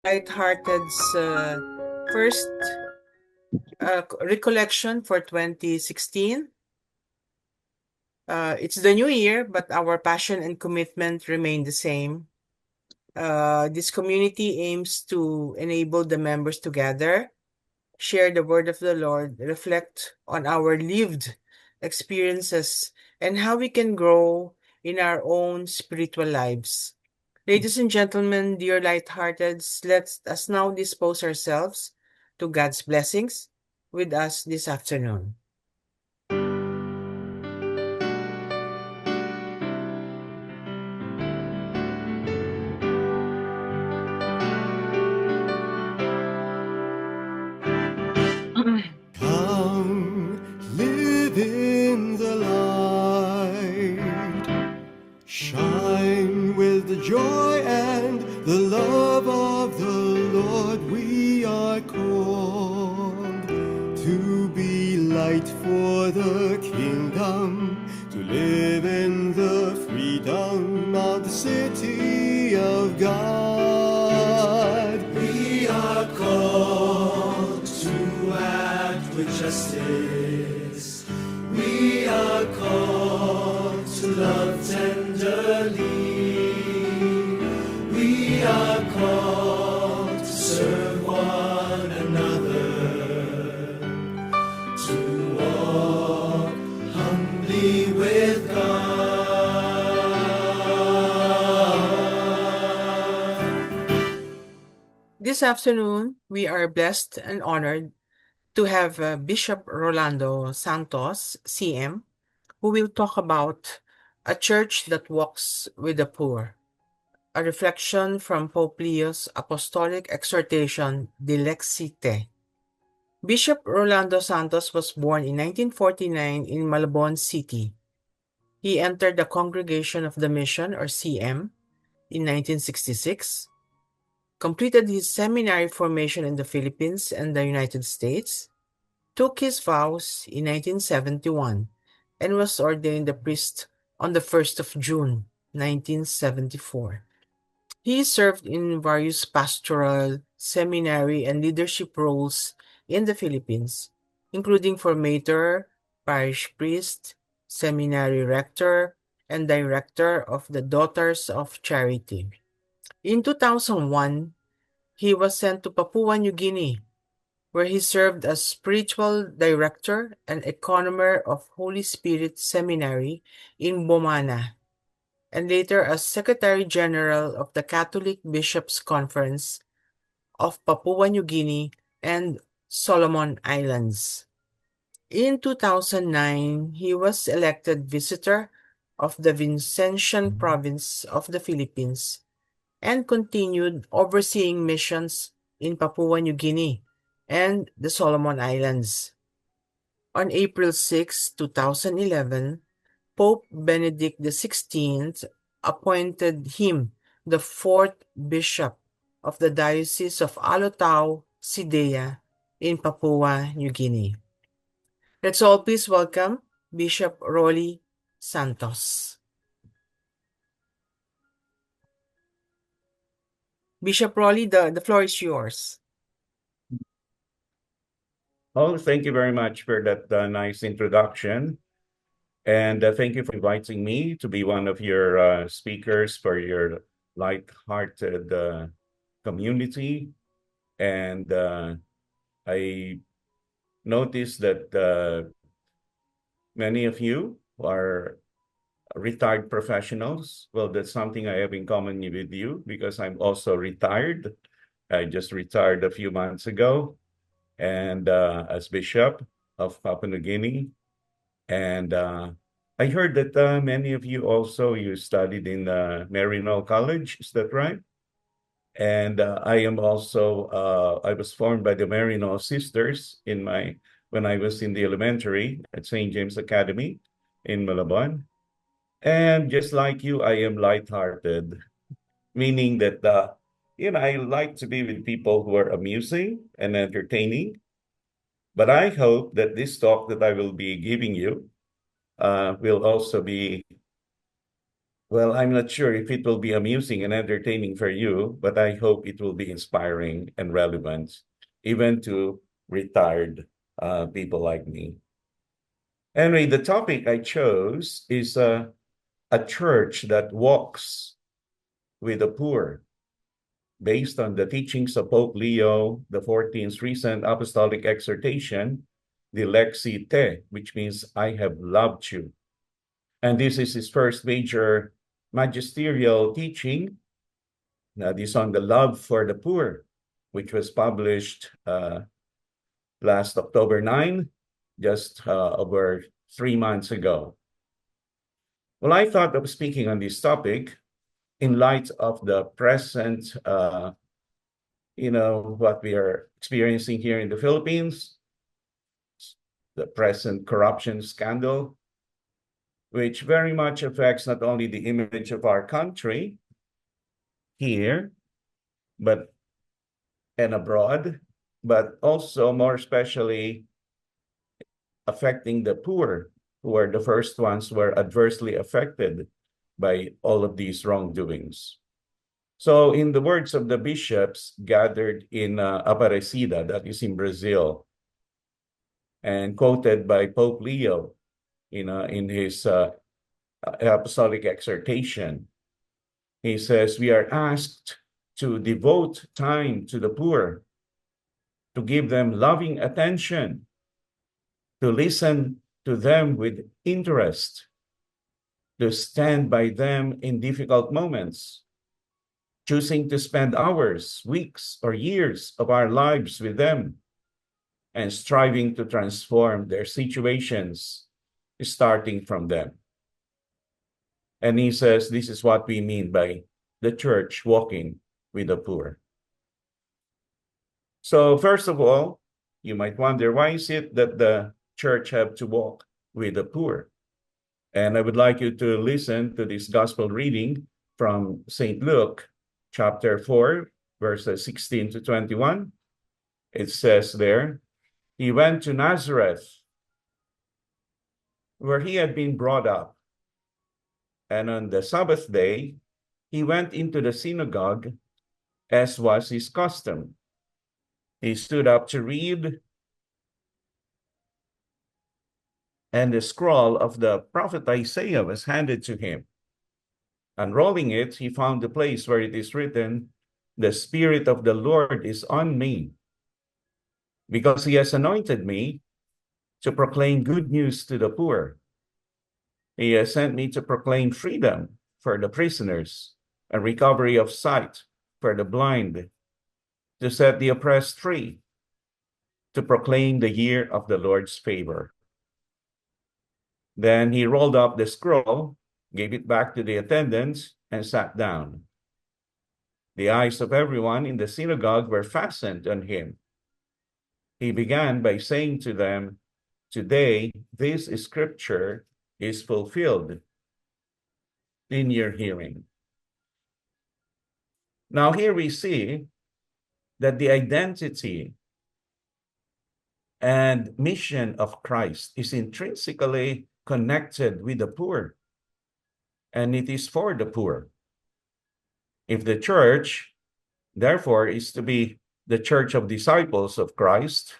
Lighthearted's first recollection for 2016. It's the new year, but our passion and commitment remain the same. This community aims to enable the members to gather, share the word of the Lord, reflect on our lived experiences, and how we can grow in our own spiritual lives. Ladies and gentlemen, dear lighthearteds, let us now dispose ourselves to God's blessings with us this afternoon. Come, live in the light. Shine with the joy and the love of the Lord. We are called to be light for the kingdom, to live in the freedom of the city of God. We are called to act with justice. We are called to love tenderly. We are called to serve one another, to walk humbly with God. This afternoon, we are blessed and honored to have Bishop Rolando Santos, CM, who will talk about a church that walks with the poor, a reflection from Pope Leo's apostolic exhortation, Dilexite. Bishop Rolando Santos was born in 1949 in Malabon City. He entered the Congregation of the Mission, or CM, in 1966, completed his seminary formation in the Philippines and the United States, took his vows in 1971, and was ordained a priest on the 1st of June, 1974. He served in various pastoral, seminary, and leadership roles in the Philippines, including formator, parish priest, seminary rector, and director of the Daughters of Charity. In 2001, he was sent to Papua New Guinea, where he served as spiritual director and economer of Holy Spirit Seminary in Bomana, and later as Secretary General of the Catholic Bishops' Conference of Papua New Guinea and Solomon Islands. In 2009, he was elected Visitor of the Vincentian Province of the Philippines and continued overseeing missions in Papua New Guinea and the Solomon Islands. On April 6, 2011, Pope Benedict XVI appointed him the fourth bishop of the Diocese of Alotau, Sidea, in Papua New Guinea. Let's all please welcome Bishop Rolly Santos. Bishop Rolly, the floor is yours. Oh, thank you very much for that nice introduction. And thank you for inviting me to be one of your speakers for your light-hearted community. And I noticed that many of you are retired professionals. Well, that's something I have in common with you because I'm also retired. I just retired a few months ago, and as Bishop of Papua New Guinea. And I heard that many of you also, you studied in Marino College, is that right? And I am also, I was formed by the Marino Sisters when I was in the elementary at St. James Academy in Malabon. And just like you, I am lighthearted, meaning that, I like to be with people who are amusing and entertaining. But I hope that this talk that I will be giving you will also be Well, I'm not sure if it will be amusing and entertaining for you, but I hope it will be inspiring and relevant, even to retired people like me. Anyway, the topic I chose is a church that walks with the poor, based on the teachings of Pope Leo the 14th's recent apostolic exhortation, the Lexi Te, which means I have loved you. And this is his first major magisterial teaching. This is on the love for the poor, which was published last October 9, just over 3 months ago. Well, I thought of speaking on this topic in light of the present, what we are experiencing here in the Philippines, the present corruption scandal, which very much affects not only the image of our country here, but and abroad, but also more especially affecting the poor, who are the first ones who are adversely affected by all of these wrongdoings. So in the words of the bishops gathered in Aparecida, that is in Brazil, and quoted by Pope Leo in his apostolic exhortation, he says, we are asked to devote time to the poor, to give them loving attention, to listen to them with interest, to stand by them in difficult moments, choosing to spend hours, weeks, or years of our lives with them, and striving to transform their situations, starting from them. And he says, this is what we mean by the church walking with the poor. So first of all, you might wonder, why is it that the church have to walk with the poor? And I would like you to listen to this gospel reading from St. Luke, chapter 4, verses 16 to 21. It says there, he went to Nazareth, where he had been brought up. And on the Sabbath day, he went into the synagogue, as was his custom. He stood up to read, and the scroll of the prophet Isaiah was handed to him. Unrolling it, he found the place where it is written, the Spirit of the Lord is on me, because he has anointed me to proclaim good news to the poor. He has sent me to proclaim freedom for the prisoners and recovery of sight for the blind, to set the oppressed free, to proclaim the year of the Lord's favor. Then he rolled up the scroll, gave it back to the attendants, and sat down. The eyes of everyone in the synagogue were fastened on him. He began by saying to them, today this scripture is fulfilled in your hearing. Now here we see that the identity and mission of Christ is intrinsically connected with the poor, and it is for the poor. If the church, therefore, is to be the church of disciples of Christ,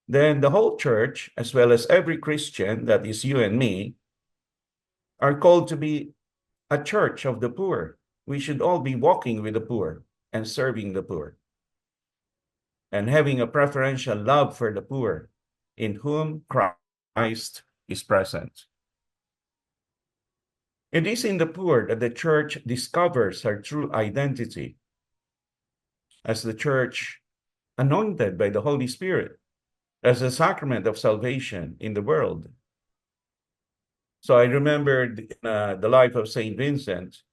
then the whole church, as well as every Christian, that is you and me, are called to be a church of the poor. We should all be walking with the poor and serving the poor, and having a preferential love for the poor, in whom Christ is present. It is in the poor that the church discovers her true identity as the church anointed by the Holy Spirit, as a sacrament of salvation in the world. So I remember the life of St. Vincent.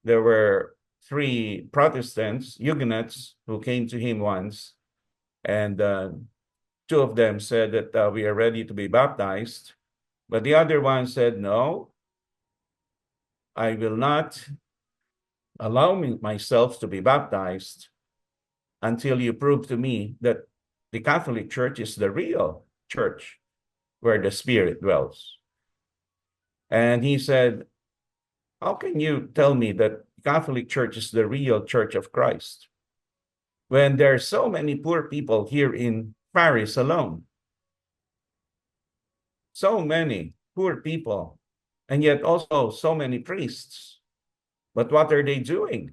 There were 3 Protestants, Huguenots, who came to him once, and 2 of them said that we are ready to be baptized, but the other one said, no, I will not allow myself to be baptized until you prove to me that the Catholic Church is the real church where the Spirit dwells. And he said, How can you tell me that Catholic Church is the real Church of Christ when there are so many poor people here in Paris alone? So many poor people, and yet also so many priests. But what are they doing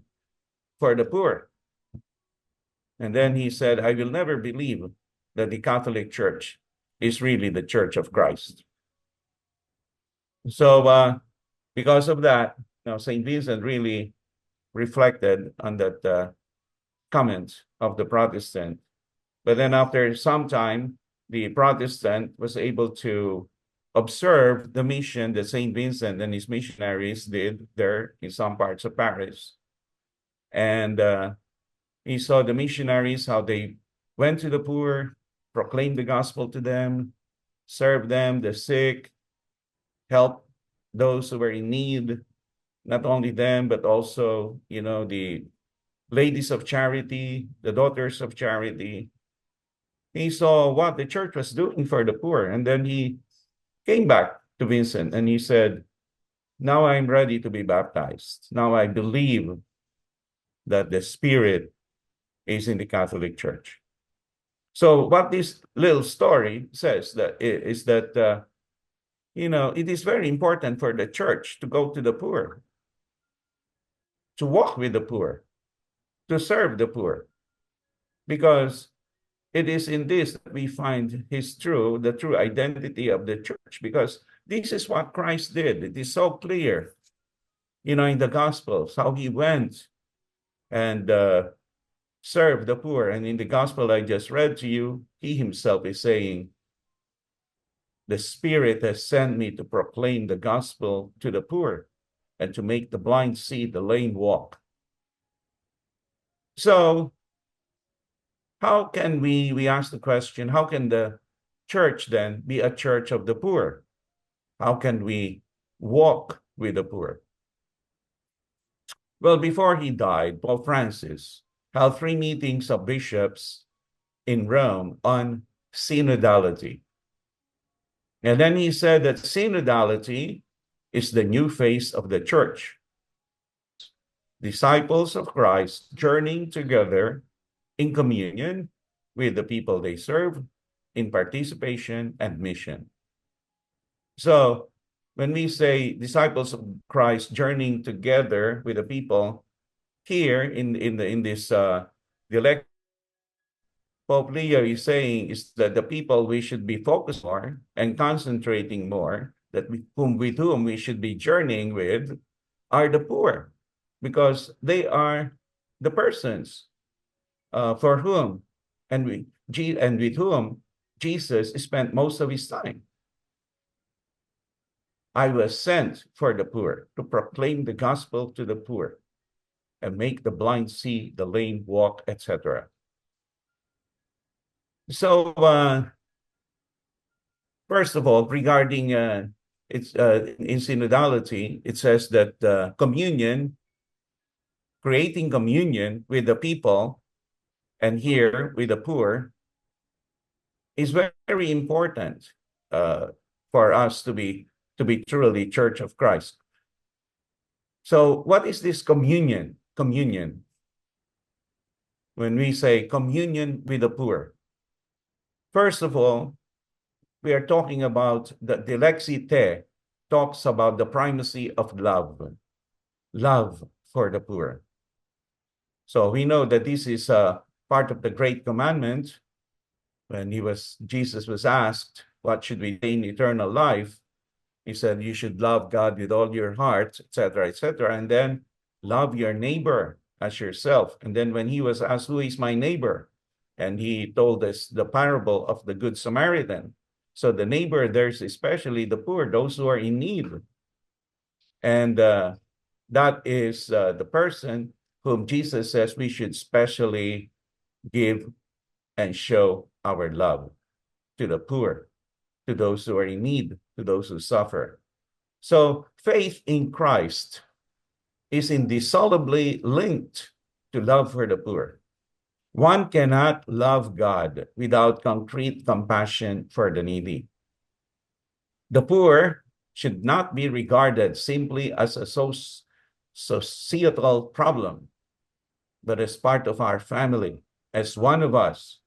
for the poor? And then he said, I will never believe that the Catholic Church is really the Church of Christ. So because of that, St. Vincent really reflected on that comment of the Protestant. But then after some time, the Protestant was able to observe the mission that St. Vincent and his missionaries did there in some parts of Paris. And he saw the missionaries, how they went to the poor, proclaimed the gospel to them, served them, the sick, helped those who were in need, not only them, but also, the ladies of charity, the daughters of charity. He saw what the church was doing for the poor. And then he came back to Vincent and he said, now I'm ready to be baptized. Now I believe that the Spirit is in the Catholic Church. So what this little story says is that, it is very important for the church to go to the poor, to walk with the poor, to serve the poor, because it is in this that we find the true identity of the church, because this is what Christ did. It is so clear, in the Gospels, how he went and served the poor. And in the Gospel I just read to you, he himself is saying, the Spirit has sent me to proclaim the gospel to the poor and to make the blind see, the lame walk. So how can we ask the question, how can the church then be a church of the poor? How can we walk with the poor? Well, before he died, Pope Francis held 3 meetings of bishops in Rome on synodality. And then he said that synodality is the new face of the church. Disciples of Christ journeying together in communion with the people they serve, in participation and mission. So when we say disciples of Christ journeying together with the people, here in this dialect, Pope Leo is saying is that the people we should be focused more and concentrating more, with whom we should be journeying with, are the poor, because they are the persons for whom and with whom Jesus spent most of his time. I was sent for the poor, to proclaim the gospel to the poor and make the blind see, the lame walk, etc. So first of all, regarding in synodality, it says that creating communion with the people, and here with the poor, is very, very important for us to be truly Church of Christ. So what is this communion? Communion. When we say communion with the poor, first of all, we are talking about the Lexite talks about the primacy of love for the poor. So we know that this is part of the Great Commandment. When Jesus was asked, what should we gain eternal life? He said, you should love God with all your heart, etc., etc., and then love your neighbor as yourself. And then when he was asked, who is my neighbor? And he told us the parable of the Good Samaritan. So the neighbor, there's especially the poor, those who are in need. And that is the person whom Jesus says we should specially give and show our love to the poor, to those who are in need, to those who suffer. So faith in Christ is indissolubly linked to love for the poor. One cannot love God without concrete compassion for the needy. The poor should not be regarded simply as a societal problem, but as part of our family, as one of us.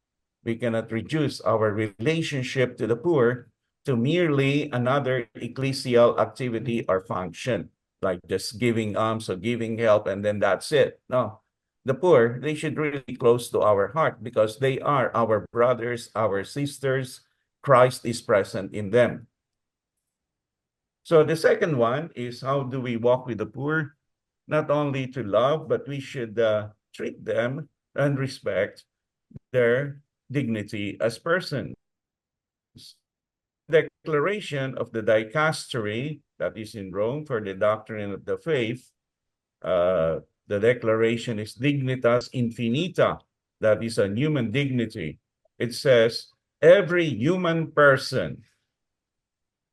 We cannot reduce our relationship to the poor to merely another ecclesial activity or function, like just giving alms or giving help, and then that's it. No, the poor, they should really be close to our heart because they are our brothers, our sisters. Christ is present in them. So the second one is, how do we walk with the poor? Not only to love, but we should treat them and respect their dignity as persons. Declaration of the dicastery that is in Rome for the doctrine of the faith, the declaration is dignitas infinita, that is a human dignity. It says, every human person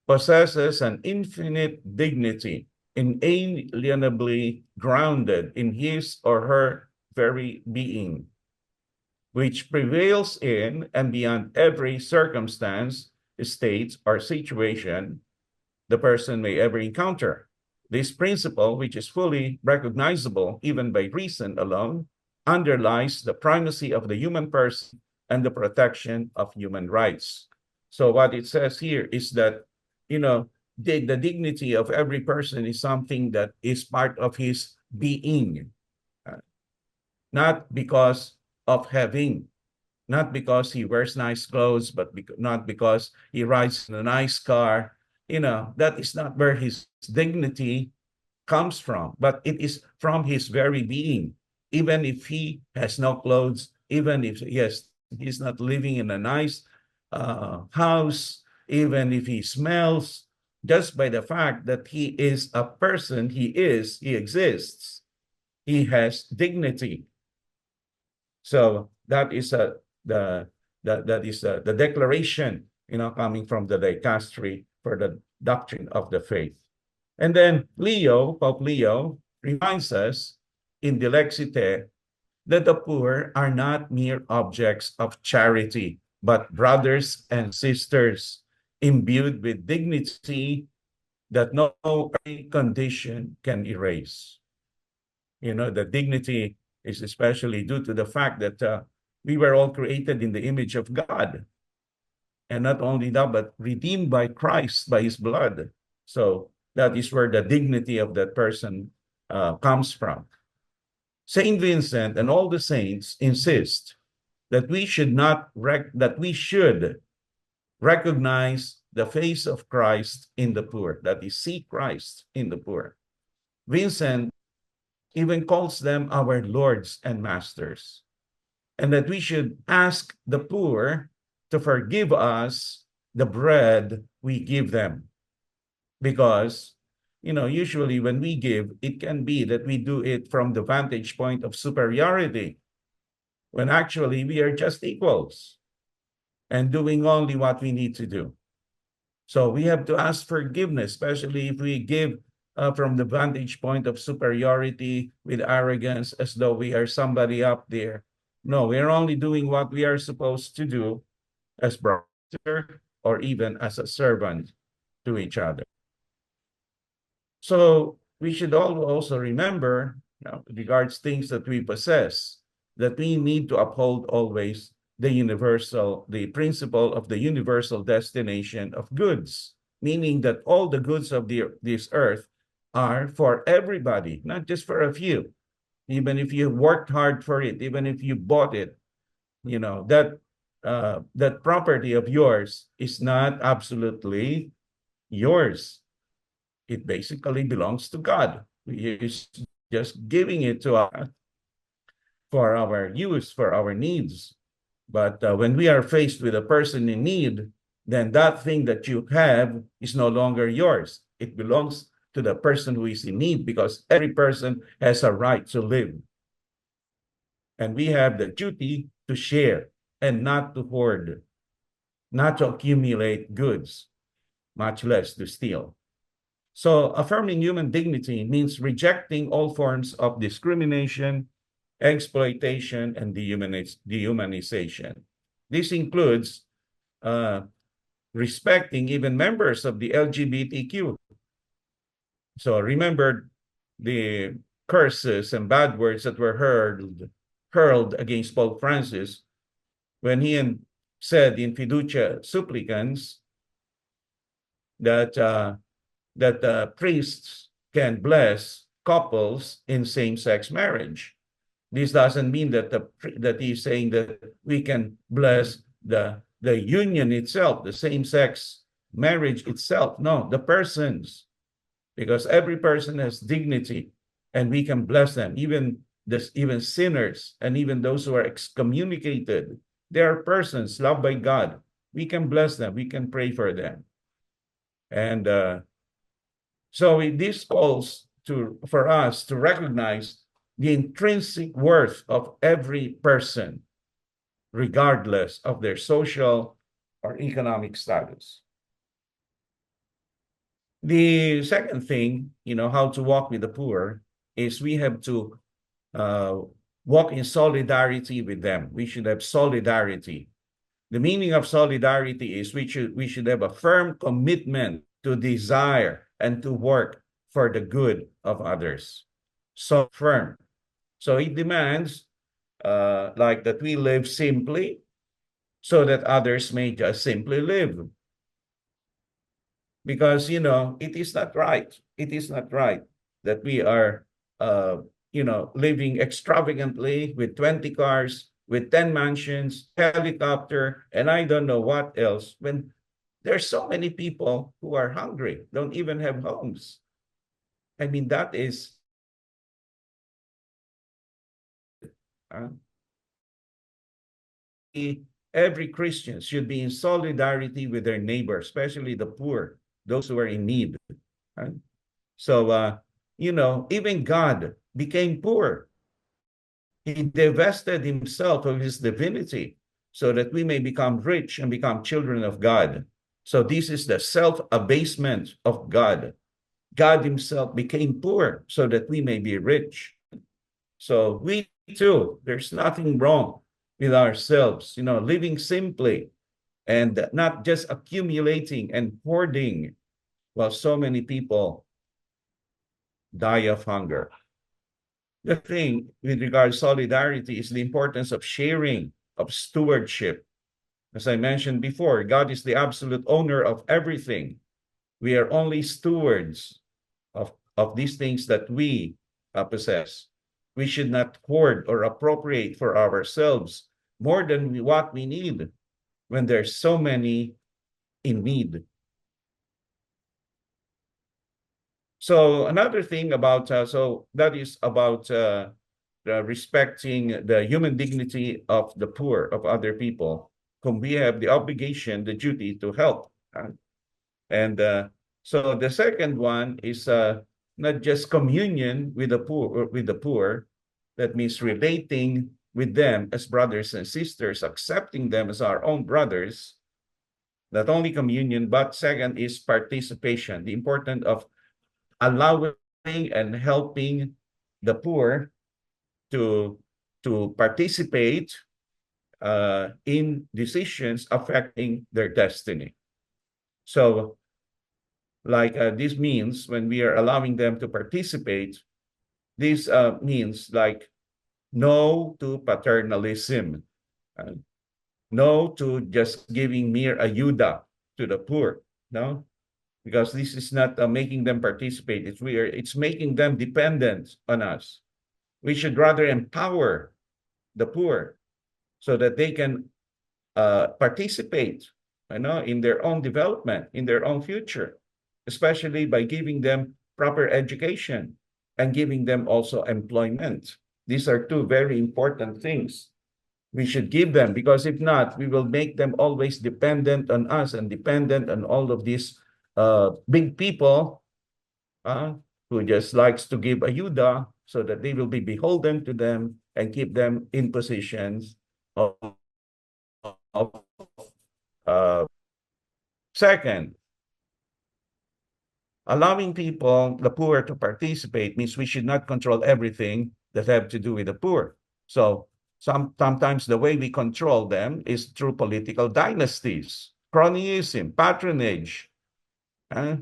possesses an infinite dignity, inalienably grounded in his or her very being, which prevails in and beyond every circumstance, state, or situation the person may ever encounter. This principle, which is fully recognizable even by reason alone, underlies the primacy of the human person and the protection of human rights. So what it says here is that, the dignity of every person is something that is part of his being, not because of having, not because he wears nice clothes, but not because he rides in a nice car. That is not where his dignity comes from, but it is from his very being. Even if he has no clothes, even if he's not living in a nice house, even if he smells, just by the fact that he is a person, he exists, he has dignity. So that is the declaration, coming from the dicastery for the doctrine of the faith. And then Pope Leo, reminds us in the Lexite that the poor are not mere objects of charity, but brothers and sisters imbued with dignity that no condition can erase. The dignity is especially due to the fact that we were all created in the image of God. And not only that, but redeemed by Christ, by his blood. So that is where the dignity of that person comes from. Saint Vincent and all the saints insist that we should recognize the face of Christ in the poor, that is, see Christ in the poor. Vincent even calls them our lords and masters, and that we should ask the poor to forgive us the bread we give them. Because, usually when we give, it can be that we do it from the vantage point of superiority, when actually we are just equals and doing only what we need to do. So we have to ask forgiveness, especially if we give from the vantage point of superiority with arrogance, as though we are somebody up there. No, we're only doing what we are supposed to do as brother or even as a servant to each other. So we should also remember, regards things that we possess, that we need to uphold always the principle of the universal destination of goods, meaning that all the goods of this earth are for everybody, not just for a few. Even if you worked hard for it, even if you bought it, that property of yours is not absolutely yours. It basically belongs to God. He's just giving it to us for our use, for our needs. But when we are faced with a person in need, then that thing that you have is no longer yours. It belongs to the person who is in need, because every person has a right to live. And we have the duty to share and not to hoard, not to accumulate goods, much less to steal. So affirming human dignity means rejecting all forms of discrimination, exploitation, and dehumanization. This includes respecting even members of the LGBTQ So remember the curses and bad words that were hurled against Pope Francis when he said in Fiducia Supplicans that priests can bless couples in same-sex marriage. This doesn't mean that he's saying that we can bless the union itself, the same-sex marriage itself. No, the persons, because every person has dignity, and we can bless them, even sinners, and even those who are excommunicated. They are persons loved by God. We can bless them. We can pray for them, and so this calls for us to recognize the intrinsic worth of every person, regardless of their social or economic status. The second thing, how to walk with the poor, is we have to uh, walk in solidarity with them. We should have solidarity. The meaning of solidarity is we should have a firm commitment to desire and to work for the good of others. So firm. So it demands like that we live simply so that others may just simply live. Because, it is not right. It is not right that we are, living extravagantly with 20 cars, with 10 mansions, helicopter, and I don't know what else, when there's so many people who are hungry, don't even have homes. I mean, that is, uh, every Christian should be in solidarity with their neighbor, especially the poor, those who are in need. Right? So, even God became poor. He divested himself of his divinity so that we may become rich and become children of God. So this is the self-abasement of God. God himself became poor so that we may be rich. So we too, there's nothing wrong with ourselves, living simply and not just accumulating and hoarding while so many people die of hunger. The thing with regard to solidarity is the importance of sharing, of stewardship. As I mentioned before, God is the absolute owner of everything. We are only stewards of these things that we possess. We should not hoard or appropriate for ourselves more than what we need when there's so many in need. So another thing about, so that is about respecting the human dignity of the poor, of other people, whom we have the obligation, the duty to help. And so the second one is not just communion with the poor, that means relating with them as brothers and sisters, accepting them as our own brothers. Not only communion, but second is participation, the importance of allowing and helping the poor to participate in decisions affecting their destiny. So, like this means when we are allowing them to participate, this means like no to paternalism, no to just giving mere ayuda to the poor, no, because this is not making them participate. It's making them dependent on us. We should rather empower the poor so that they can participate, in their own development, in their own future, especially by giving them proper education and giving them also employment. These are two very important things we should give them, because if not, we will make them always dependent on us and dependent on all of these big people who just likes to give ayuda so that they will be beholden to them and keep them in positions of second, allowing people, the poor, to participate means we should not control everything that have to do with the poor. So sometimes the way we control them is through political dynasties, cronyism, patronage.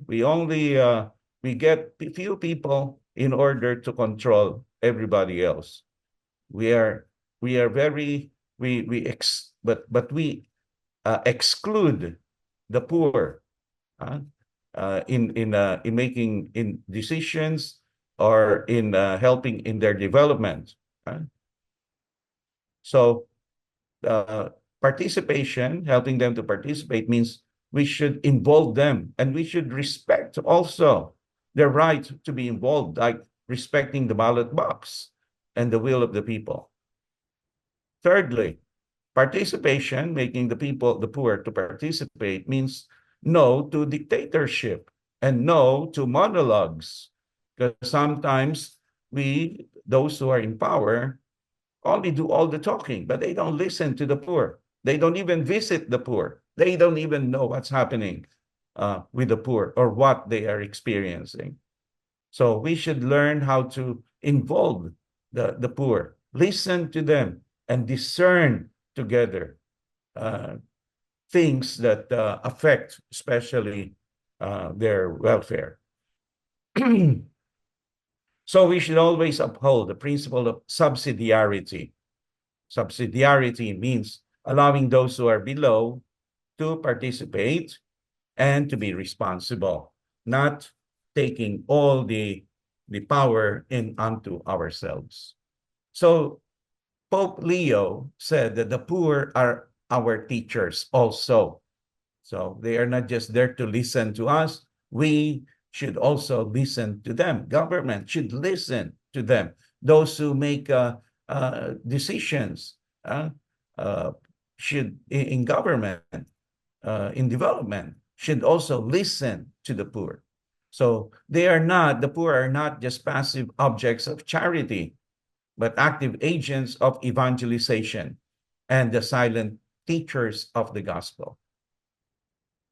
We only We get few people in order to control everybody else. We are very but we exclude the poor uh, in making in decisions or in helping in their development. So uh, participation, helping them to participate means we should involve them and we should respect also their right to be involved, like respecting the ballot box and the will of the people. Thirdly, participation, making the people, the poor, to participate means no to dictatorship and no to monologues. Because sometimes those who are in power, only do all the talking, but they don't listen to the poor. They don't even visit the poor. They don't even know what's happening with the poor or what they are experiencing. So we should learn how to involve the poor, listen to them, and discern together uh, things that affect especially their welfare. So we should always uphold the principle of subsidiarity. Subsidiarity means allowing those who are below to participate and to be responsible, not taking all the power in unto ourselves. So Pope Leo said that the poor are our teachers also. So they are not just there to listen to us. We should also listen to them. Government should listen to them. Those who make decisions uh, should in government, in development, should also listen to the poor. So the poor are not just passive objects of charity, but active agents of evangelization and the silent teachers of the gospel.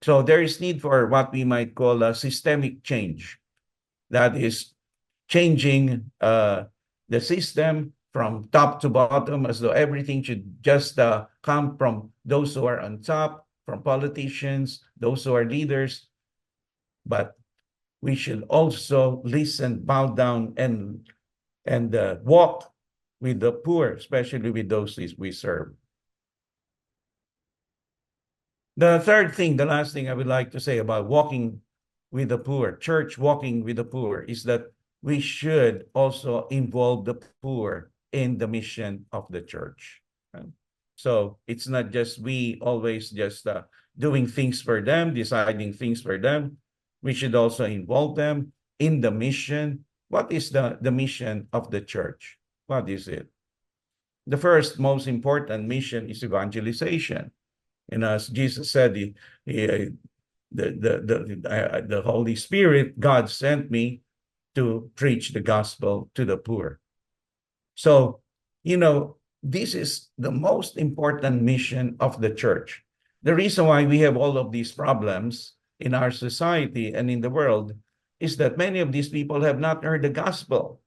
So there is need for what we might call a systemic change. That is changing the system from top to bottom, as though everything should just come from those who are on top, from politicians, those who are leaders. But we should also listen, bow down, and walk with the poor, especially with those we serve. The third thing, the last thing I would like to say about walking with the poor, church walking with the poor, is that we should also involve the poor in the mission of the church. So it's not just we always just doing things for them, deciding things for them. We should also involve them in the mission. What is the mission of the church? What is it? The first most important mission is evangelization. And as Jesus said, the Holy Spirit, God sent me to preach the gospel to the poor. So, this is the most important mission of the church. The reason why we have all of these problems in our society and in the world is that many of these people have not heard the gospel.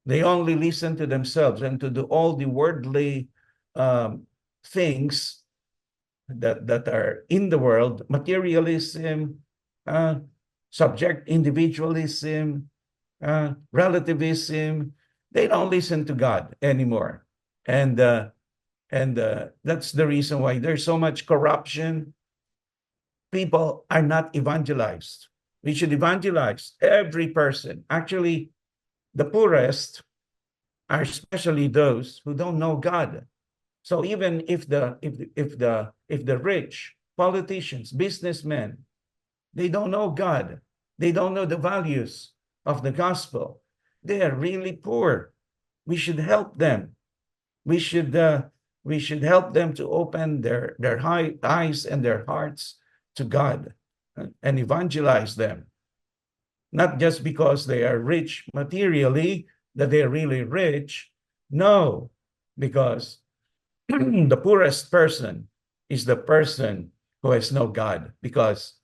They only listen to themselves and to do all the worldly things that are in the world, materialism, subject individualism, relativism. They don't listen to God anymore. And that's the reason why there's so much corruption. People are not evangelized. We should evangelize every person. Actually, the poorest are especially those who don't know God. So even if the rich politicians, businessmen, they don't know God, they don't know the values of the gospel, they are really poor. We should help them. We should help them to open their eyes and their hearts to God and evangelize them. Not just because they are rich materially, that they're really rich. No, because the poorest person is the person who has no God, because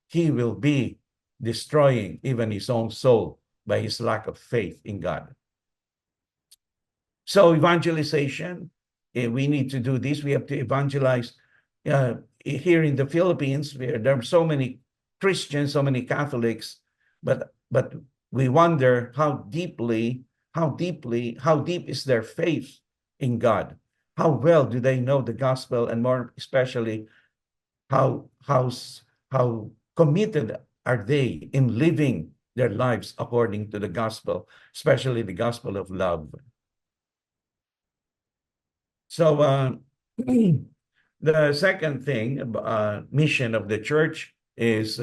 he will be destroying even his own soul by his lack of faith in God. So evangelization, we need to do this. We have to evangelize here in the Philippines, where there are so many Christians, so many Catholics but we wonder how deep is their faith in God? How well do they know the gospel, and more especially, how how how committed are they in living their lives according to the gospel, especially the gospel of love? So the second thing, mission of the church is,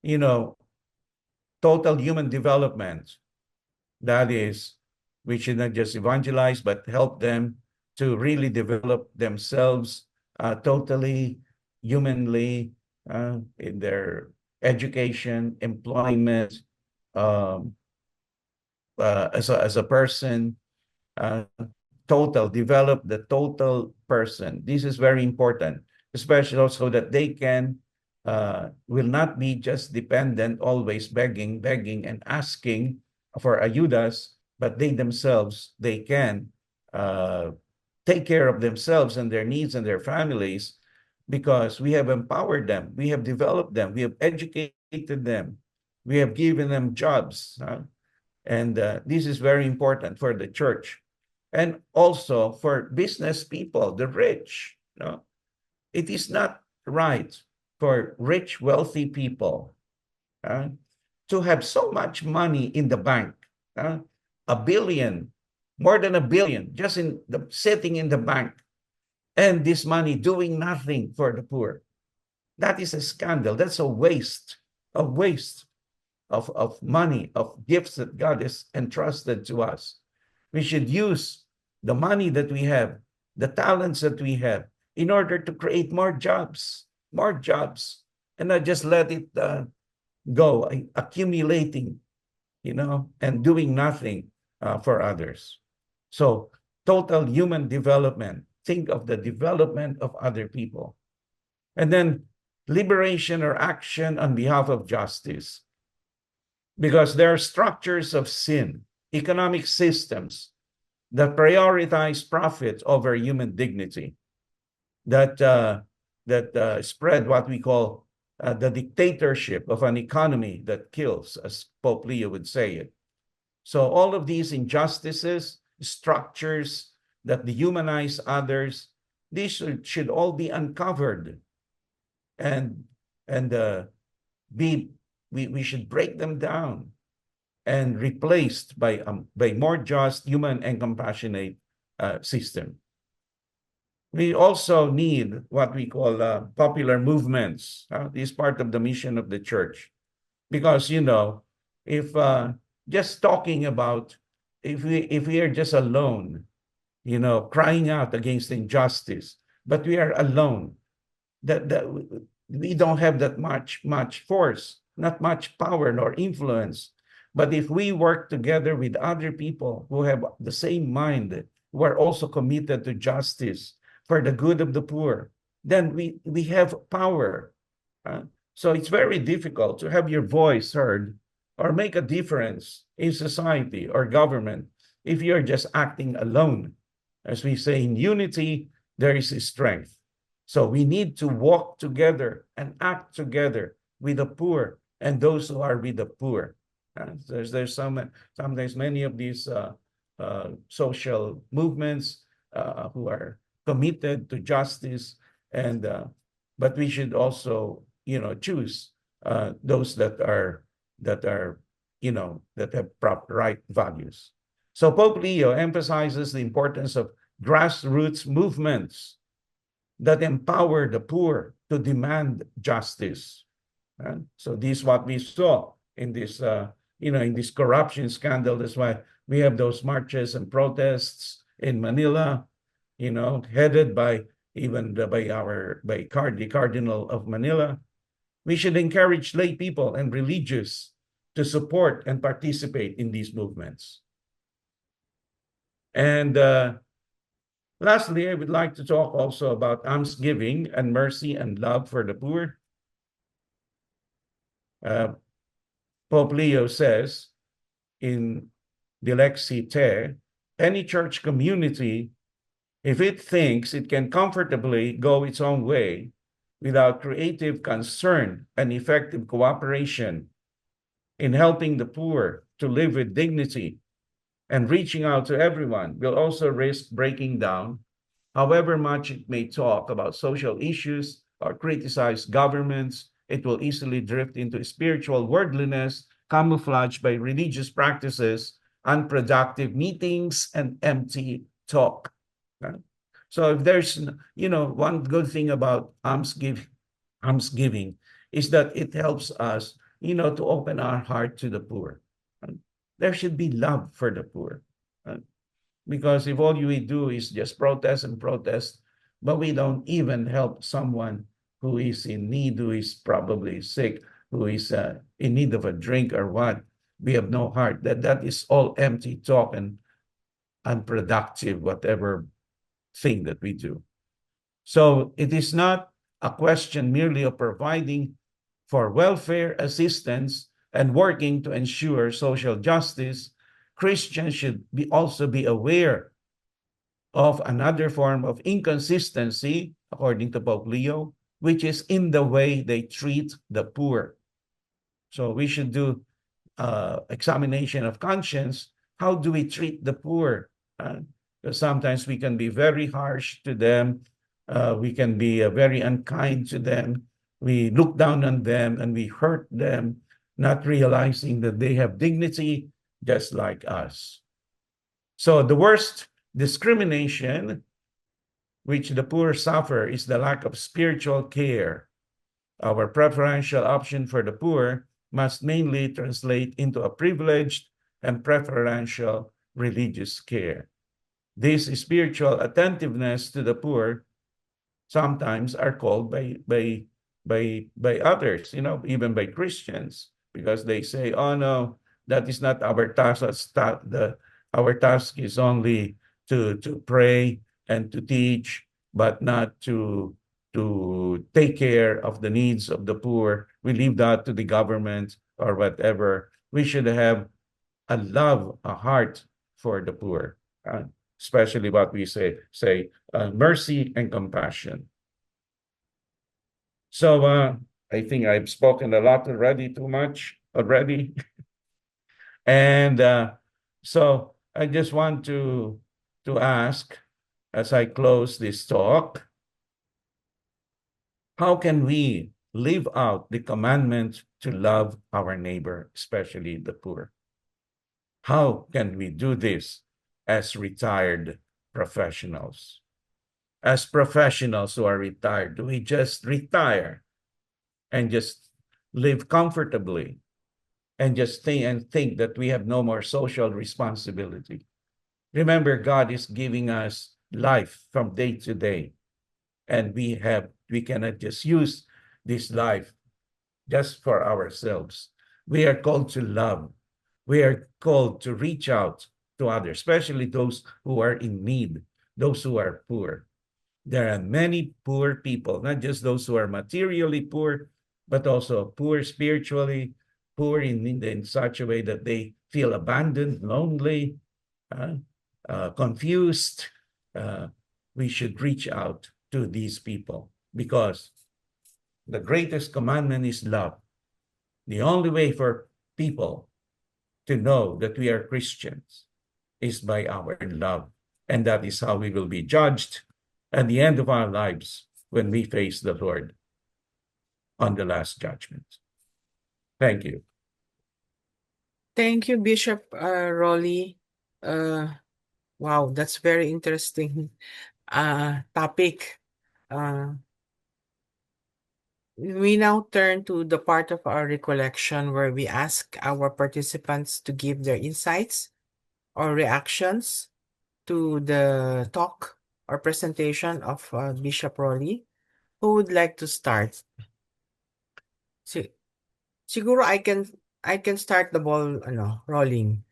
you know, total human development. That is, we should not just evangelize, but help them to really develop themselves totally, humanly, in their education, employment, um, as a person, uh, develop the total person. This is very important, especially also that they will not be just dependent, always begging and asking for ayudas, but they themselves, they can uh, take care of themselves and their needs and their families, because we have empowered them, we have developed them, we have educated them, we have given them jobs. And this is very important for the church, and also for business people, the rich. It is not right for rich, wealthy people uh, to have so much money in the bank, uh, a billion, more than a billion, just sitting in the bank, and this money doing nothing for the poor. That is a scandal. That's a waste of money, of gifts that God has entrusted to us. We should use the money that we have, the talents that we have, in order to create more jobs, and not just let it go, accumulating, and doing nothing for others. So, total human development. Think of the development of other people. And then liberation or action on behalf of justice. Because there are structures of sin, economic systems that prioritize profit over human dignity, that spread what we call the dictatorship of an economy that kills, as Pope Leo would say it. So all of these injustices, structures that dehumanize others, these should all be uncovered, and and be we should break them down and replaced by more just, human, and compassionate system. We also need what we call popular movements. This is part of the mission of the church, because if just talking about, if we are just alone, crying out against injustice, but we are alone, that we don't have that much force, not much power nor influence. But if we work together with other people who have the same mind, who are also committed to justice for the good of the poor, then we have power. So it's very difficult to have your voice heard or make a difference in society or government if you're just acting alone. As we say, in unity, there is strength. So we need to walk together and act together with the poor and those who are with the poor. There's sometimes many of these social movements who are committed to justice, and but we should also choose those that have right values. So Pope Leo emphasizes the importance of grassroots movements that empower the poor to demand justice. So this is what we saw in this, in this corruption scandal. That's why we have those marches and protests in Manila, headed by the Cardinal of Manila. We should encourage lay people and religious to support and participate in these movements. And lastly, I would like to talk also about almsgiving and mercy and love for the poor. Pope Leo says in Dilexi Te, any church community, if it thinks it can comfortably go its own way, without creative concern and effective cooperation in helping the poor to live with dignity and reaching out to everyone, will also risk breaking down. However much it may talk about social issues or criticize governments, it will easily drift into spiritual worldliness, camouflaged by religious practices, unproductive meetings, and empty talk. Okay? So if there's, one good thing about almsgiving is that it helps us, to open our heart to the poor. There should be love for the poor. Because if all we do is just protest and protest, but we don't even help someone who is in need, who is probably sick, who is in need of a drink or what, we have no heart. That is all empty talk and unproductive, whatever thing that we do. So it is not a question merely of providing for welfare assistance and working to ensure social justice. Christians should also be aware of another form of inconsistency, according to Pope Leo, which is in the way they treat the poor. So we should do examination of conscience. How do we treat the poor? Because sometimes we can be very harsh to them. We can be very unkind to them. We look down on them and we hurt them, not realizing that they have dignity just like us. So the worst discrimination which the poor suffer is the lack of spiritual care. Our preferential option for the poor must mainly translate into a privileged and preferential religious care. This spiritual attentiveness to the poor sometimes are called by others, even by Christians, because they say, "Oh no, that is not our task. Our task is only to pray and to teach, but not to take care of the needs of the poor. We leave that to the government or whatever. We should have a heart for the poor, especially what we say mercy and compassion." So I think I've spoken a lot already, too much already. And so I just want to ask, as I close this talk, how can we live out the commandment to love our neighbor, especially the poor? How can we do this as retired professionals? As professionals who are retired, do we just retire and just live comfortably and just think that we have no more social responsibility? Remember, God is giving us life from day to day, and we cannot just use this life just for ourselves. We are called to love. We are called to reach out to others, especially those who are in need, those who are poor. There are many poor people, not just those who are materially poor, but also poor spiritually, poor in such a way that they feel abandoned, lonely, confused. We should reach out to these people because the greatest commandment is love. The only way for people to know that we are Christians is by our love. And that is how we will be judged at the end of our lives when we face the Lord on the last judgment. Thank you. Thank you, Bishop Rolly. Uh, wow, that's very interesting topic. Uh, we now turn to the part of our recollection where we ask our participants to give their insights or reactions to the talk or presentation of Bishop Rolly. Who would like to start? Si siguro I can start the ball rolling.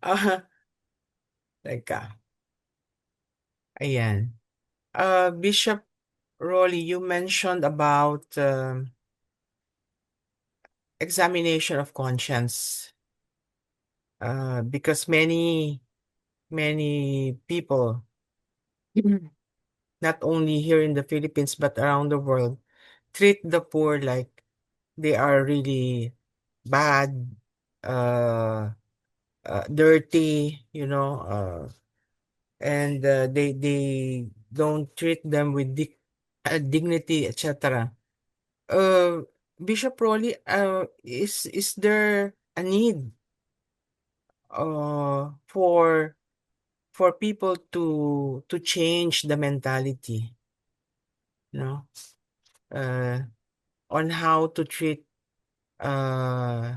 Ah, teka, ayan. Bishop Rolly, you mentioned about examination of conscience. Because many people not only here in the Philippines but around the world, treat the poor like they are really bad, uh, dirty, and they don't treat them with dignity, etc. Uh, Bishop Rolly, is there a need for people to change the mentality, you know, uh, on how to treat uh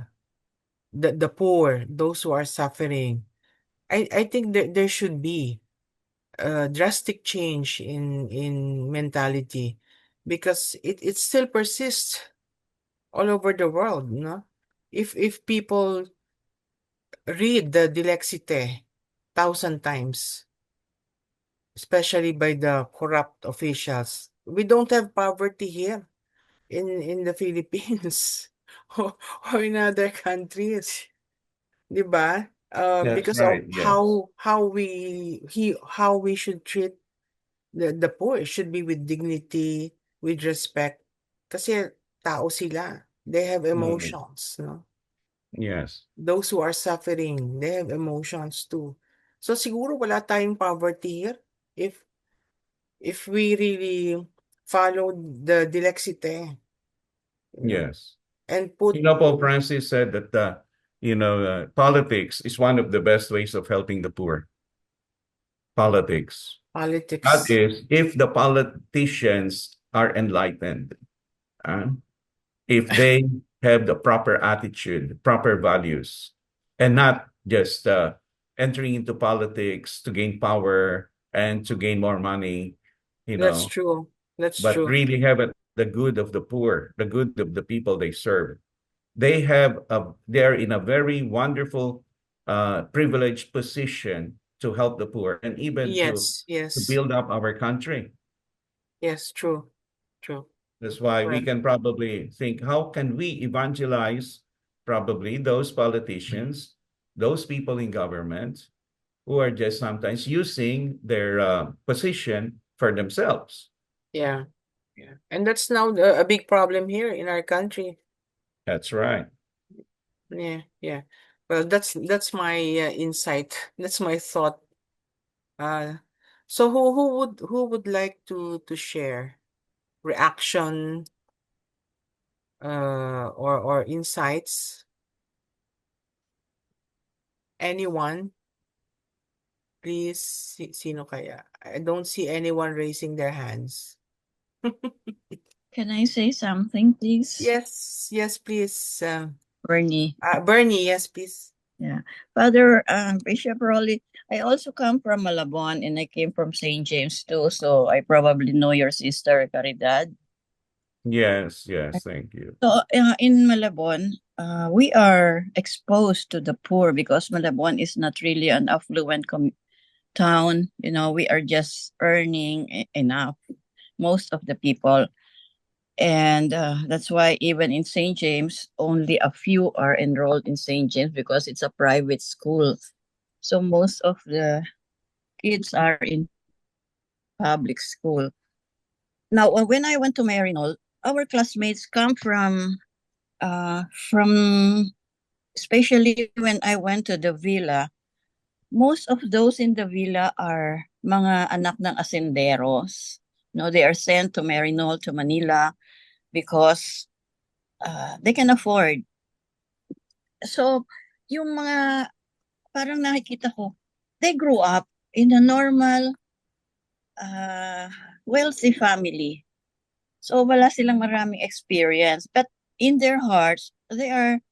the poor, those who are suffering? I think there should be a drastic change in mentality because it still persists all over the world, no? If people read the Dilexite 1,000 times, especially by the corrupt officials, we don't have poverty here in the Philippines or in other countries, 'di ba? That's Because of right. Yes. how we should treat the poor. It should be with dignity, with respect. Kasi tao sila. They have Mhm. emotions, no? Yes. Those who are suffering, they have emotions too. So siguro wala tayong poverty here if if we really follow the Dilexite, you know, Yes. and put Pope Francis said that politics is one of the best ways of helping the poor. Politics. That politics. is, if the politicians are enlightened, uh, if they have the proper attitude, proper values, and not just entering into politics to gain power and to gain more money, you That's know, true. That's but true. really have the good of the poor, the good of the people they serve. They're in a very wonderful, privileged position to help the poor and even Yes, to yes, build up our country. yes, true, true. That's why we Correct. can probably think, how can we evangelize probably those politicians, those people in government who are just sometimes using their position for themselves? Yeah, yeah. And that's now a big problem here in our country. That's right. Yeah, yeah. Well, that's my insight. That's my thought. Uh, so who would like to share reaction or insights? Anyone? Please, sino kaya? I don't see anyone raising their hands. Can I say something, please? Yes, yes, please. Bernie. Bernie, yes, please. Yeah. Father Bishop Rolly, I also come from Malabon and I came from St. James too, so I probably know your sister Caridad. Yes, yes, thank you. So in Malabon, we are exposed to the poor because Malabon is not really an affluent town. We are just earning enough, most of the people. And that's why even in St. James, only a few are enrolled in St. James because it's a private school. So most of the kids are in public school. Now, when I went to Marinol, our classmates come from especially when I went to the villa. Most of those in the villa are mga anak ng asenderos. No, they are sent to Marinol, to Manila, because they can afford. So, yung mga parang nakikita ko, they grew up in a normal, uh, wealthy family. So, wala silang maraming experience. But in their hearts, they are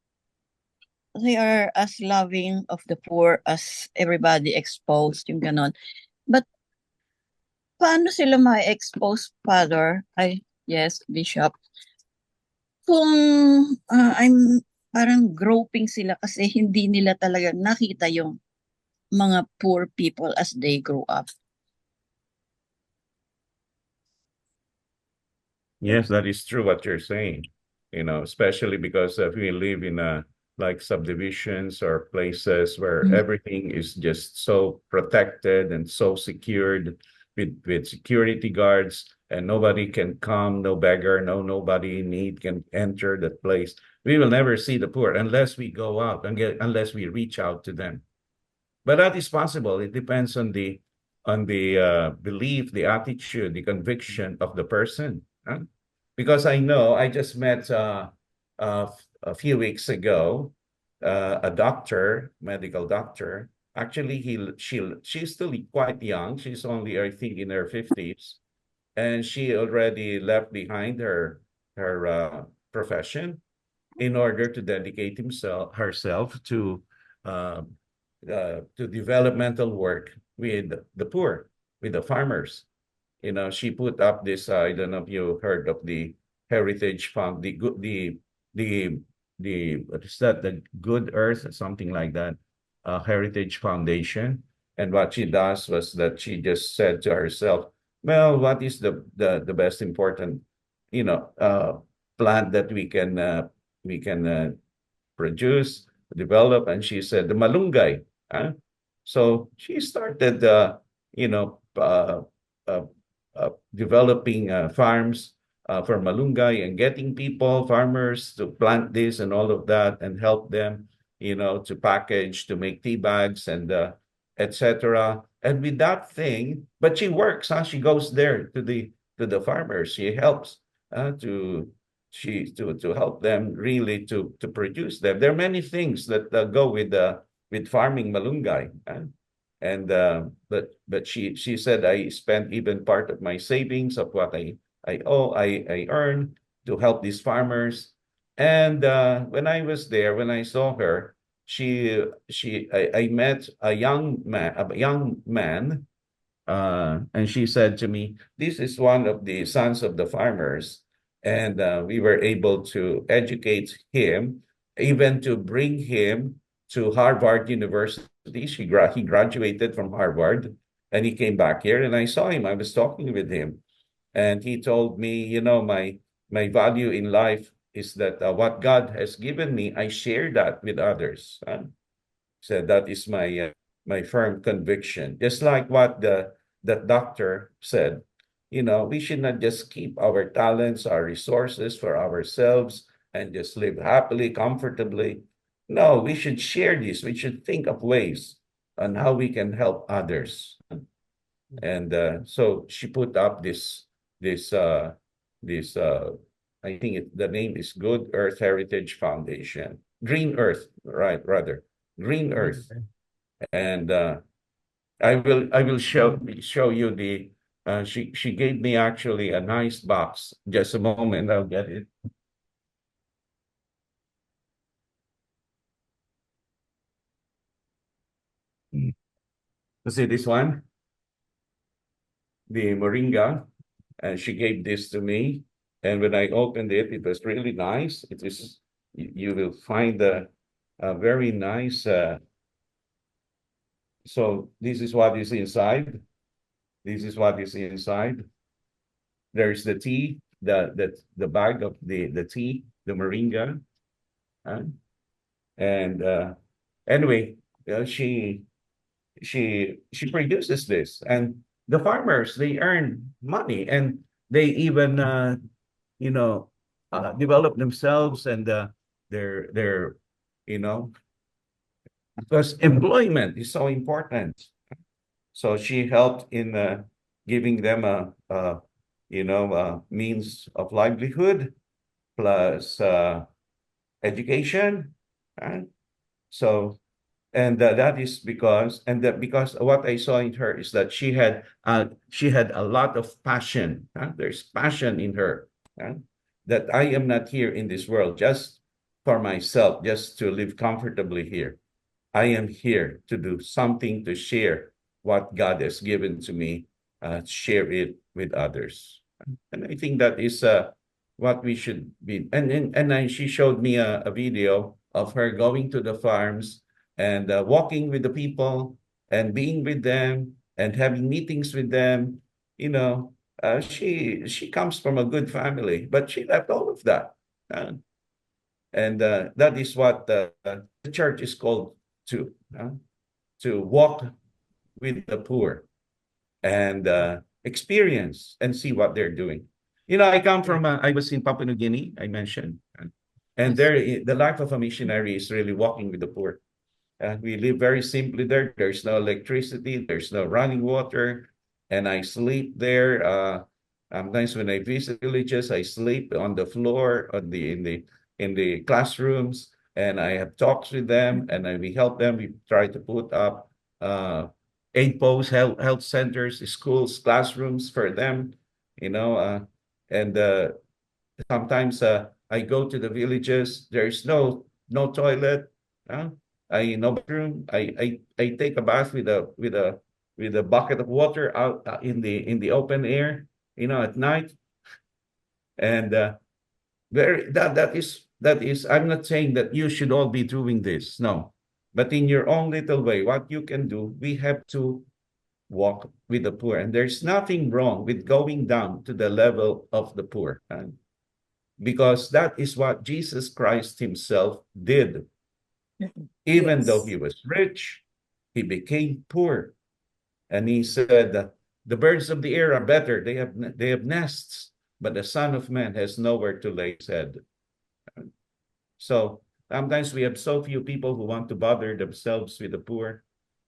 as loving of the poor as everybody exposed, yung ganon. But paano sila ma-expose, Father? Yes, Bishop. Kung I'm parang groping sila kasi hindi nila talaga nakita yung mga poor people as they grow up. Yes, that is true what you're saying. Especially because if we live in like subdivisions or places where Mm. everything is just so protected and so secured, with security guards, and nobody can come, no beggar, nobody in need can enter that place. We will never see the poor unless we go out and unless we reach out to them. But that is possible. It depends on the belief, the attitude, the conviction of the person. Huh? Because I know I just met a few weeks ago a doctor, medical doctor. Actually, she's still quite young. She's only, I think, in her 50s, and she already left behind her profession in order to dedicate herself uh, to developmental work with the poor, with the farmers. She put up this. I don't know if you heard of the Heritage Fund, the what is that? The Good Earth, or something like that, Heritage Foundation. And what she does was that she just said to herself, "Well, what is the best important, plant that we can produce, develop?" And she said, the malunggay. Huh? So she started, you know, uh, uh, developing farms for malunggay and getting people, farmers, to plant this and all of that and help them, to package, to make tea bags and etc. And with that thing, but she works, huh? She goes there to the farmers. She helps to to help them really to produce them. There are many things that go with farming malunggay. And but she said, I spent even part of my savings of what I earn to help these farmers. And when I was there, when I saw her, I met a young man, and she said to me, "This is one of the sons of the farmers." And we were able to educate him, even to bring him to Harvard University. He graduated from Harvard, and he came back here. And I saw him. I was talking with him, and he told me, my value in life is that what God has given me, I share that with others. So that is my firm conviction. Just like what that doctor said, we should not just keep our talents, our resources for ourselves and just live happily, comfortably. No, we should share this. We should think of ways on how we can help others. And so she put up this I think the name is Good Earth Heritage Foundation. Green Earth, right, rather. Green Earth. And I will show you the she gave me actually a nice box. Just a moment, I'll get it. You see this one? The moringa. And she gave this to me. And when I opened it, it was really nice. It is, you will find a very nice, so this is what is inside. This is what is inside. There's the tea, the bag of the tea, the moringa. uh, and anyway, she produces this, and the farmers, they earn money, and they even you know develop themselves, and they're you know because employment is so important. So she helped in giving them a means of livelihood, plus education. Right? So, and that is because what I saw in her is that she had a lot of passion. There's passion in her. That I am not here in this world just for myself, just to live comfortably here. I am here to do something, to share what God has given to me, share it with others. And I think that is what we should be. And she showed me a video of her going to the farms and walking with the people and being with them and having meetings with them. She comes from a good family, but she left all of that. And that is what the church is called to walk with the poor, and experience and see what they're doing. I come from, I was in Papua New Guinea, I mentioned, and Yes. there, the life of a missionary is really walking with the poor. We live very simply there. There's no electricity, there's no running water, and I sleep there. Sometimes when I visit villages, I sleep on the floor, in the classrooms, and I have talks with them, and we help them. We try to put up uh, aid posts, health centers, schools, classrooms for them. You know, and sometimes I go to the villages. There's no toilet. Uh, I no bathroom. I take a bath with a bucket of water out in the open air. At night. And that is. I'm not saying that you should all be doing this. No, but in your own little way, what you can do, we have to walk with the poor, and there's nothing wrong with going down to the level of the poor. Because that is what Jesus Christ himself did. Even though Yes. he was rich, he became poor. And he said, the birds of the air are better. They have nests, but the Son of Man has nowhere to lay his head. So sometimes we have so few people who want to bother themselves with the poor.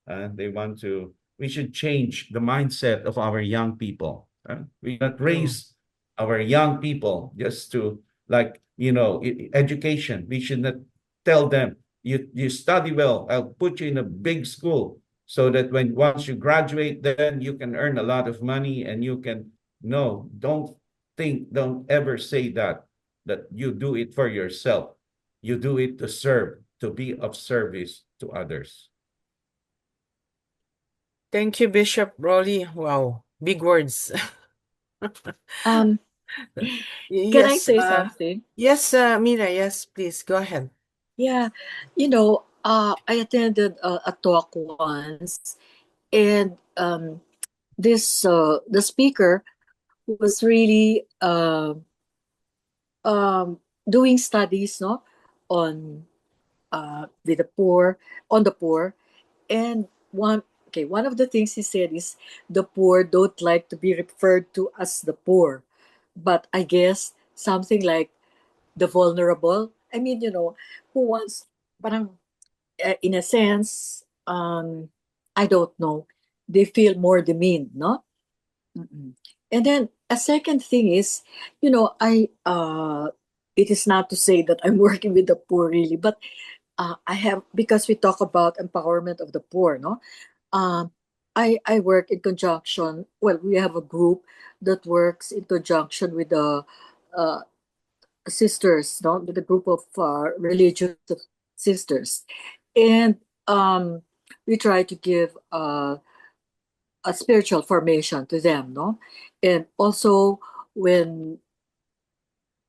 We should change the mindset of our young people. We not True. raise our young people just to, like, education. We should not tell them, you study well, I'll put you in a big school so that when once you graduate, then you can earn a lot of money and you can. No, don't ever say that you do it for yourself. You do it to serve, to be of service to others. Thank you, Bishop Rolly. Wow, big words. Um, can I Yes, say something? yes, Mira, yes, please go ahead. Yeah, I attended a talk once, and the speaker was really doing studies, no, on with the poor, on the poor, and one of the things he said is the poor don't like to be referred to as the poor, but I guess something like the vulnerable. I mean, who wants, parang, in a sense, I don't know, they feel more demeaned, no? Mm-mm. And then a second thing is, it is not to say that I'm working with the poor really, but I have, because we talk about empowerment of the poor, no? Um, I work in conjunction. Well, we have a group that works in conjunction with the uh, sisters, no, with a group of religious sisters, and we try to give a spiritual formation to them, no, and also when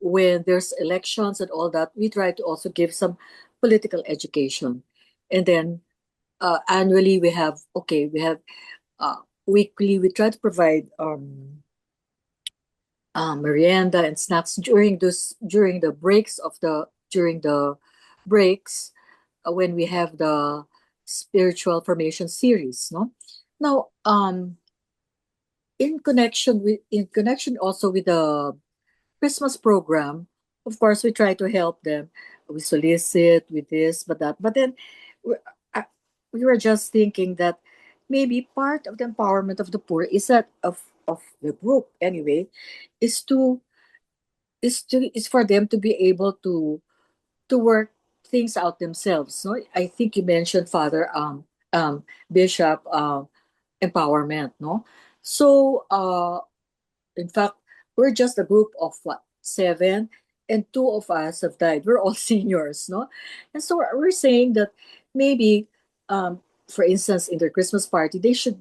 there's elections and all that, we try to also give some political education, and then annually we have uh, weekly we try to provide merienda and snacks during the breaks when we have the spiritual formation series, no. Now, in connection also with the Christmas program, of course we try to help them. We solicit with this but that, but then we, uh, we were just thinking that maybe part of the empowerment of the poor is that of the group anyway, is is for them to be able to work things out themselves. No, I think you mentioned, Father, Bishop, empowerment. No, so in fact, we're just a group of what, seven, and two of us have died. We're all seniors, no, and so we're saying that maybe, for instance, in their Christmas party, they should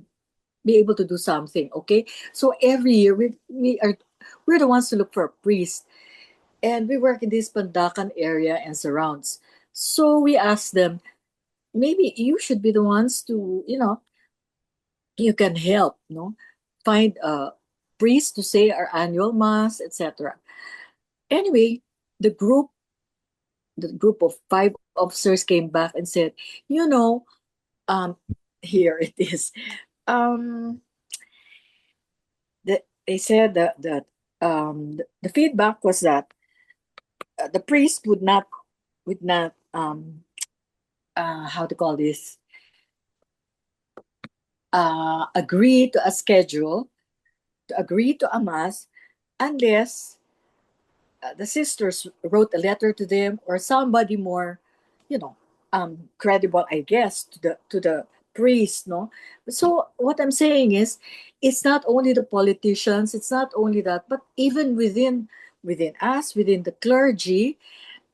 be able to do something. Okay, so every year we're the ones to look for a priest, and we work in this Pandakan area and surrounds. So we asked them, maybe you should be the ones to, you can help, no, find a priest to say our annual mass, etc. Anyway, the group, the group of five officers came back and said, you know, um, here it is. Um, they said that the feedback was that the priest would not how to call this agree to a schedule, to agree to a mass, unless the sisters wrote a letter to them or somebody more, you know, credible, I guess, to the priest. No, so what I'm saying is, it's not only the politicians, it's not only that, but even within us, within the clergy,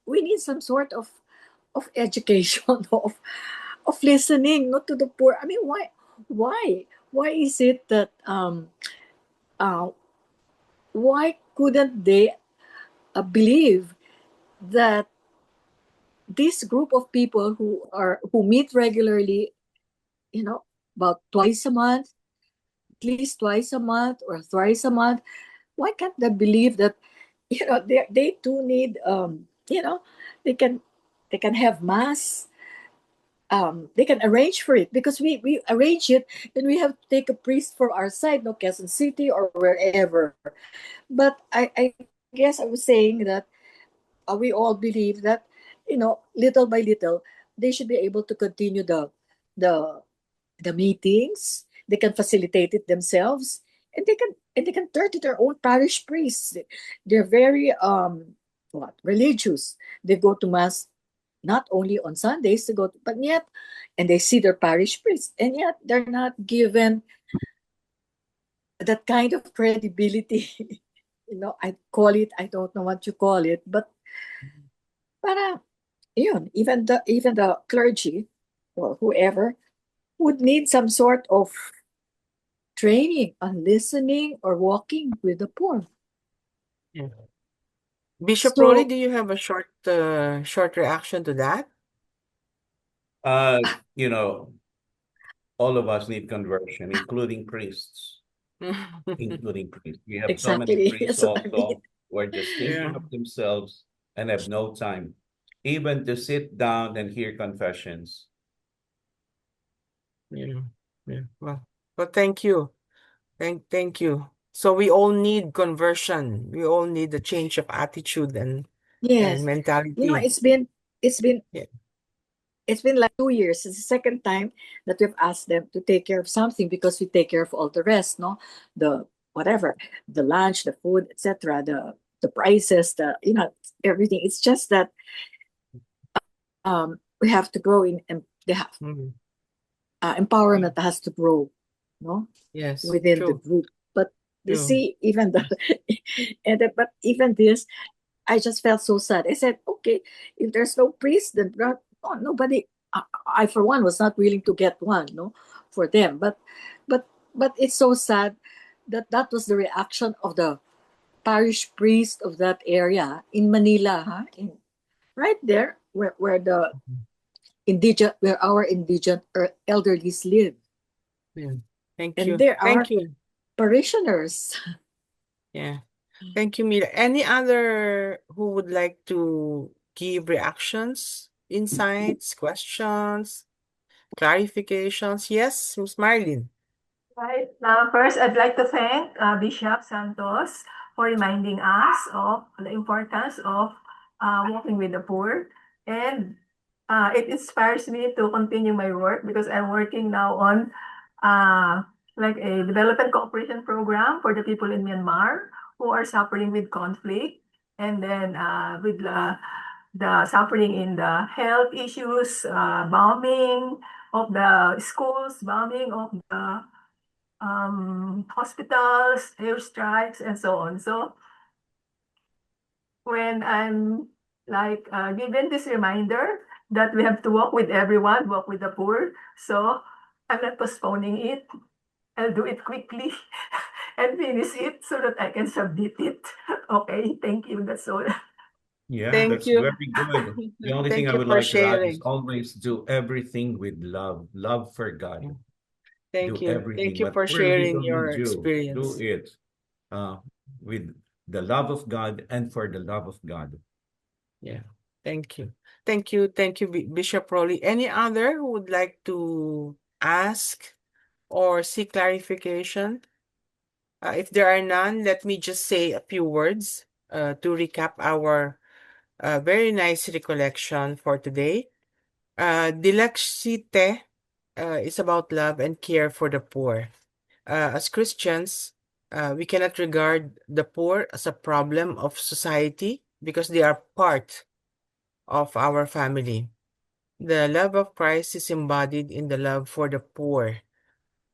we need some sort of education of listening, not to the poor. I mean, why is it that uh, why couldn't they believe that this group of people who meet regularly, you know, about twice a month, at least twice a month or thrice a month, why can't they believe that, they too need, they can they can have mass, they can arrange for it, because we arrange it, and we have to take a priest from our side, no, Quezon City or wherever. But I guess I was saying that we all believe that, little by little, they should be able to continue the the meetings. They can facilitate it themselves, and they can turn to their own parish priests. They're very religious. They go to mass not only on Sundays, but yet, and they see their parish priest, and yet they're not given that kind of credibility. I call it, I don't know what you call it, but para even the clergy or whoever would need some sort of training on listening or walking with the poor. Yeah. Bishop Rowley, So do you have a short reaction to that? Uh, you know, all of us need conversion, including priests. Including priests. We have so many exactly, priests that's what I mean. also who are just Yeah, thinking of themselves and have no time even to sit down and hear confessions. yeah, yeah. Well, thank you. Thank you. So we all need conversion. We all need a change of attitude and Yes, mentality. it's been Yeah. it's been like 2 years. It's the second time that we've asked them to take care of something, because we take care of all the rest, no, the whatever, the lunch, the food, etc., the prices, everything. It's just that we have to grow in, and they have Mhm. empowerment has to grow, no, Yes, within the true, group. But you true. see, even the but even this, I just felt so sad. I said, okay, if there's no priest, then nobody. I, for one, was not willing to get one, no, for them. But, but it's so sad that that was the reaction of the parish priest of that area in Manila, huh? Right there, where the Mhm. where our indigent elderlies live, Yeah. Thank and you. there Thank are you. parishioners. Yeah. Thank you, Mila. Any other who would like to give reactions, insights, questions, clarifications? Yes, Miss Marlene. Right. First, I'd like to thank Bishop Santos for reminding us of the importance of working with the poor. And it inspires me to continue my work because I'm working now on uh, like a development cooperation program for the people in Myanmar who are suffering with conflict. And then with the suffering in the health issues, bombing of the schools, bombing of the hospitals, airstrikes, and so on. So when I'm like given this reminder that we have to walk with everyone, walk with the poor, so I'm not postponing it. I'll do it quickly and finish it so that I can submit it. Okay, thank you. That's all. Yeah, Thank that's you. very good. The only thing Thank I you would for like to add is sharing. always do everything with love, love for Yeah. God. Thank Do you. everything, Thank you for whatever you sharing gonna your do experience. it uh, with the love of God and for the love of God. Yeah. Thank you. Thank you. Thank you, Bishop Rowley. Any other who would like to ask or seek clarification? If there are none, let me just say a few words to recap our very nice recollection for today. Dilexite is about love and care for the poor. As Christians, we cannot regard the poor as a problem of society because they are part of our family. The love of Christ is embodied in the love for the poor,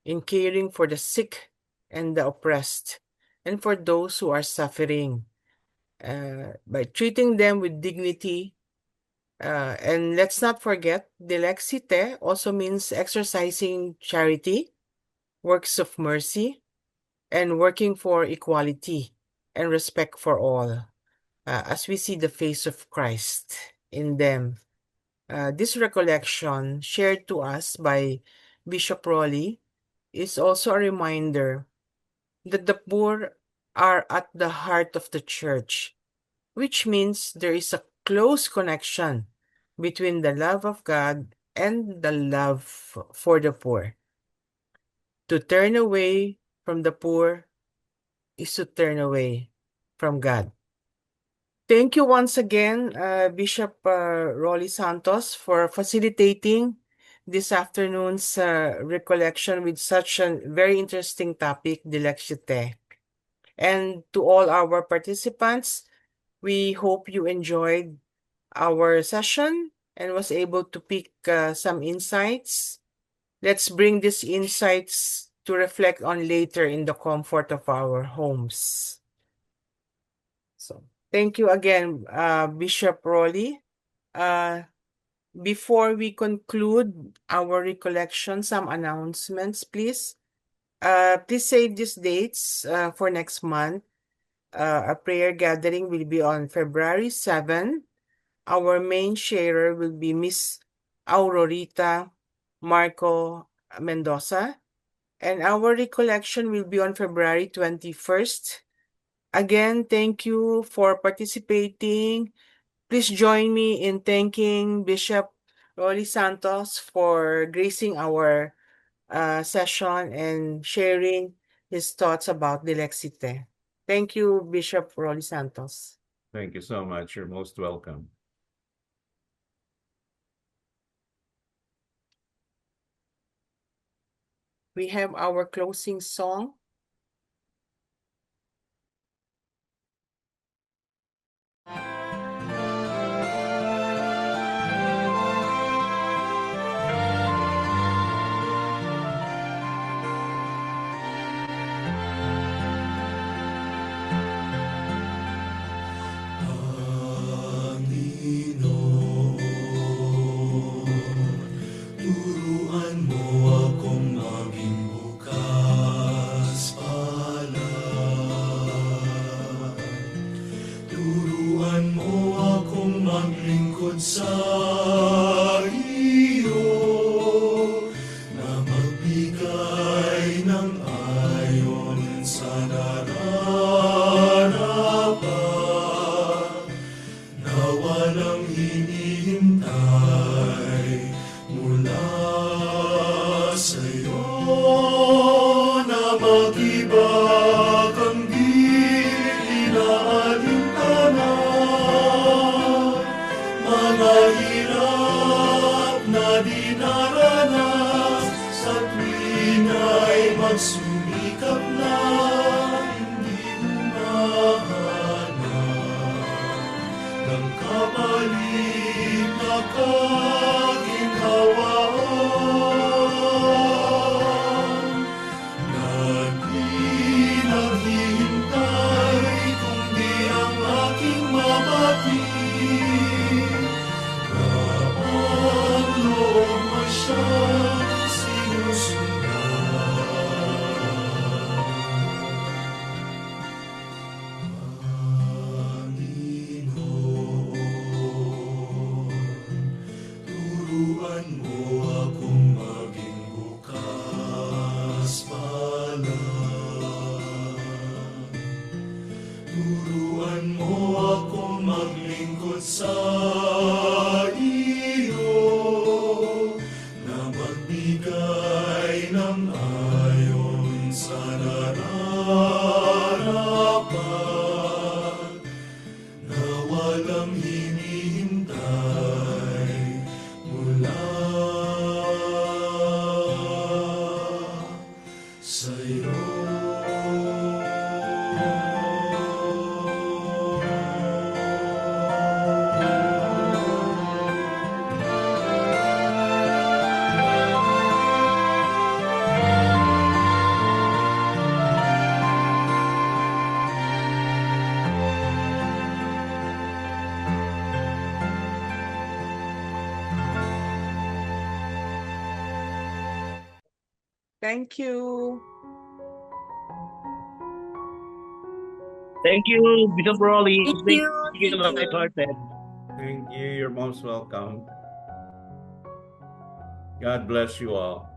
in caring for the sick and the oppressed, and for those who are suffering, by treating them with dignity. And let's not forget, dilexite also means exercising charity, works of mercy, and working for equality and respect for all, as we see the face of Christ in them. This recollection, shared to us by Bishop Rowley, is also a reminder that the poor are at the heart of the church, which means there is a close connection between the love of God and the love for the poor. To turn away from the poor is to turn away from God. Thank you once again, Bishop Rolly Santos, for facilitating this afternoon's recollection with such a very interesting topic, Dilexite. And to all our participants, we hope you enjoyed our session and was able to pick some insights. Let's bring these insights to reflect on later in the comfort of our homes. So, thank you again, Bishop Rowley. Before we conclude our recollection, some announcements, please. Please save these dates for next month. A prayer gathering will be on February 7. Our main sharer will be Miss Aurorita Marco Mendoza. And our recollection will be on February 21st. Again, thank you for participating. Please join me in thanking Bishop Rolly Santos for gracing our session and sharing his thoughts about Dilexite. Thank you, Bishop Rolly Santos. Thank you so much. You're most welcome. We have our closing song. Turuan mo akong maging bukas palad. Turuan mo akong maglingkod sa iyo, na magbigay ng ayon sa nararapat, na walang hinihintay mula sa'yo, na mag-iba kang di inaalintanan, mga hirap na dinaranas sa tuwing ay magsumikap na hindi humahanap ng kapalit na kaginhawaan, na di naghihintay kundi ang aking mabati, na ang loob mo siyang sinusundan. Panginoon, turuan mo akong maging bukas palad. Turuan mo akong maglingkod sa iyo, na magbigay ng ayon sa nararapat, walang hinihintay mula sa'yo. Thank you. Thank you, Bishop Rolly. Thank Thank you. you, Thank you. Lighthearted. Thank you. You're most welcome. God bless you all.